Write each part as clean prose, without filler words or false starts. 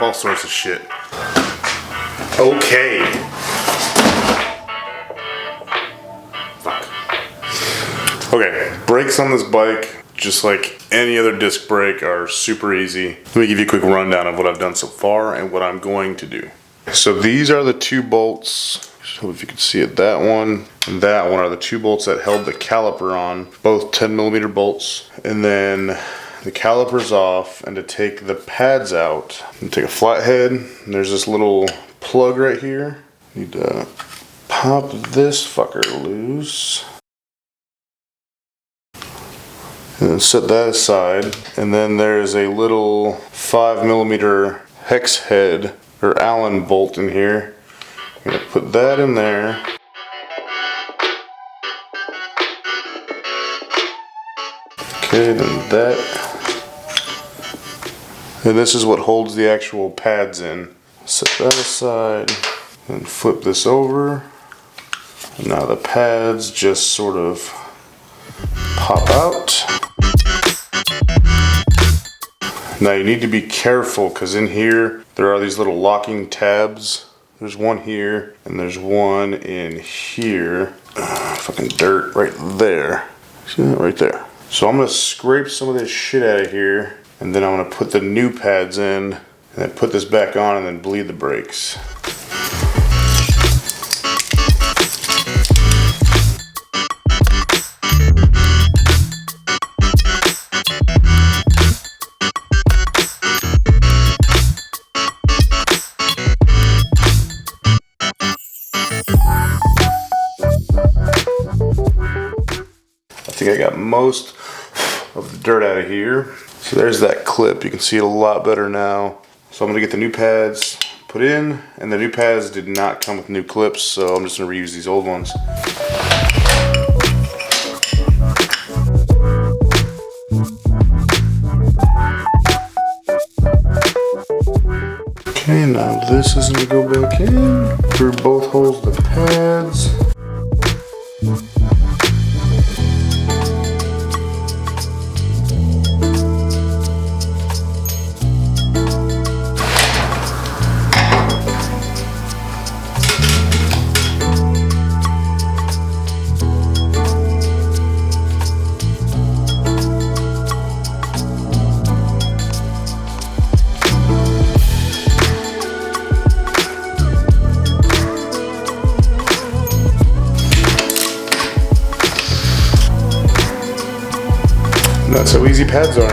all sorts of shit. Okay. Fuck. Okay, brakes on this bike, just like any other disc brake, are super easy. Let me give you a quick rundown of what I've done so far and what I'm going to do. So these are the 2 bolts. So if you can see it, that one and that one are the 2 bolts that held the caliper on, both 10mm bolts. And then the caliper's off, and to take the pads out, you take a flathead, and there's this little plug right here. Need to pop this fucker loose. And then set that aside. And then there's a little 5mm hex head or Allen bolt in here. I'm gonna put that in there. Okay, then that. And this is what holds the actual pads in. Set that aside and flip this over. And now the pads just sort of pop out. Now you need to be careful, because in here there are these little locking tabs. There's one here and there's one in here. Fucking dirt right there. See that right there? So I'm gonna scrape some of this shit out of here, and then I'm gonna put the new pads in, and then put this back on, and then bleed the brakes. I think I got most of the dirt out of here. So there's that clip. You can see it a lot better now. So I'm gonna get the new pads put in, and the new pads did not come with new clips, so I'm just gonna reuse these old ones. Okay, now this is gonna go back in through both holes of the pads. That's how easy pads are.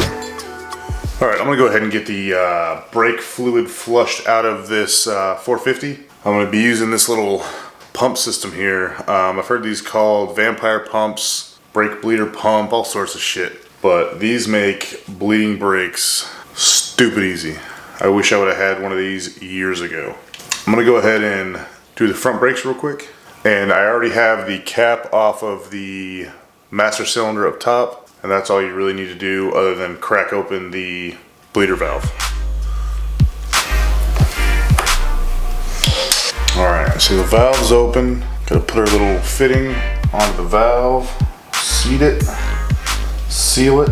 Alright, I'm going to go ahead and get the brake fluid flushed out of this 450. I'm going to be using this little pump system here. I've heard these called vampire pumps, brake bleeder pump, all sorts of shit. But these make bleeding brakes stupid easy. I wish I would have had one of these years ago. I'm going to go ahead and do the front brakes real quick. And I already have the cap off of the master cylinder up top. And that's all you really need to do, other than crack open the bleeder valve. Alright, so the valve's open. Gotta put our little fitting onto the valve, seat it, seal it.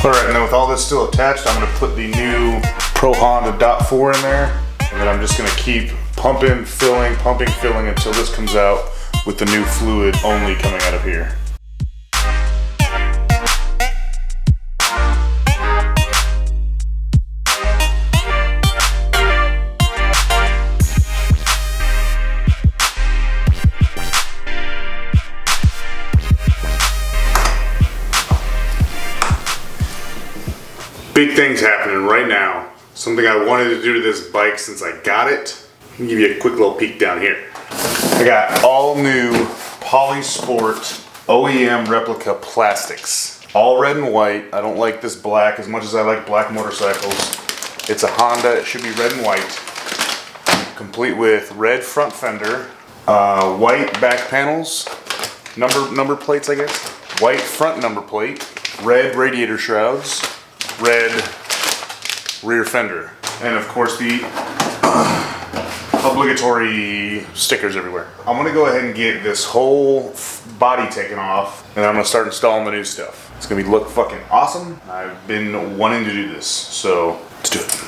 Alright, and then with all this still attached, I'm gonna put the new ProHonda .4 in there. And then I'm just gonna keep pumping, filling until this comes out with the new fluid only coming out of here. Big things happening right now. Something I wanted to do to this bike since I got it. Let me give you a quick little peek down here. I got all new Polisport OEM replica plastics. All red and white. I don't like this black as much as I like black motorcycles. It's a Honda, it should be red and white. Complete with red front fender, white back panels, number plates I guess, white front number plate, red radiator shrouds, red rear fender, and of course the obligatory stickers everywhere. I'm gonna go ahead and get this whole body taken off, and I'm gonna start installing the new stuff. It's gonna look fucking awesome. I've been wanting to do this, so let's do it.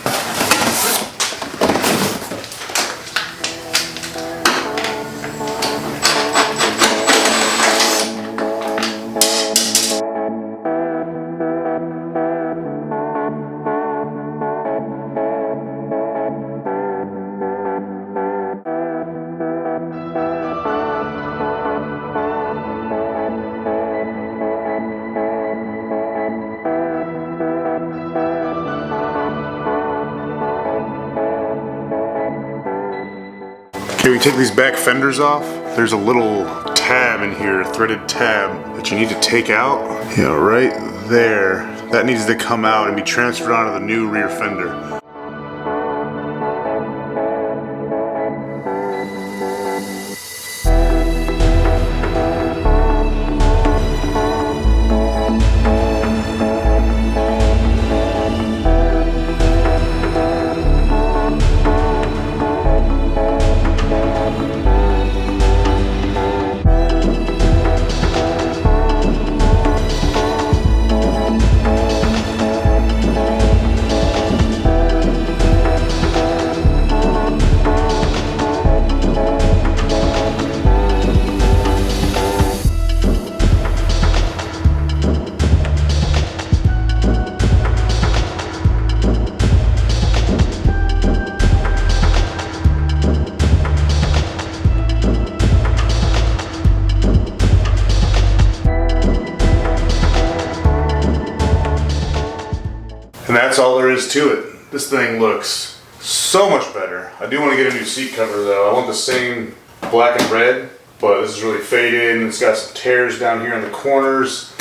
Okay, we take these back fenders off. There's a little tab in here, a threaded tab, that you need to take out. Yeah, right there. That needs to come out and be transferred onto the new rear fender. And that's all there is to it. This thing looks so much better. I do want to get a new seat cover though. I want the same black and red, but this is really faded and it's got some tears down here in the corners.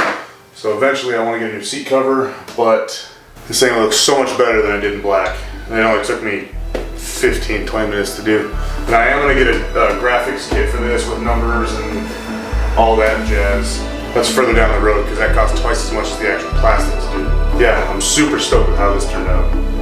So eventually I want to get a new seat cover, but this thing looks so much better than I did in black. And it only took me 15, 20 minutes to do. And I am going to get a graphics kit for this with numbers and all that jazz. That's further down the road because that costs twice as much as the actual plastics do. Yeah, I'm super stoked with how this turned out.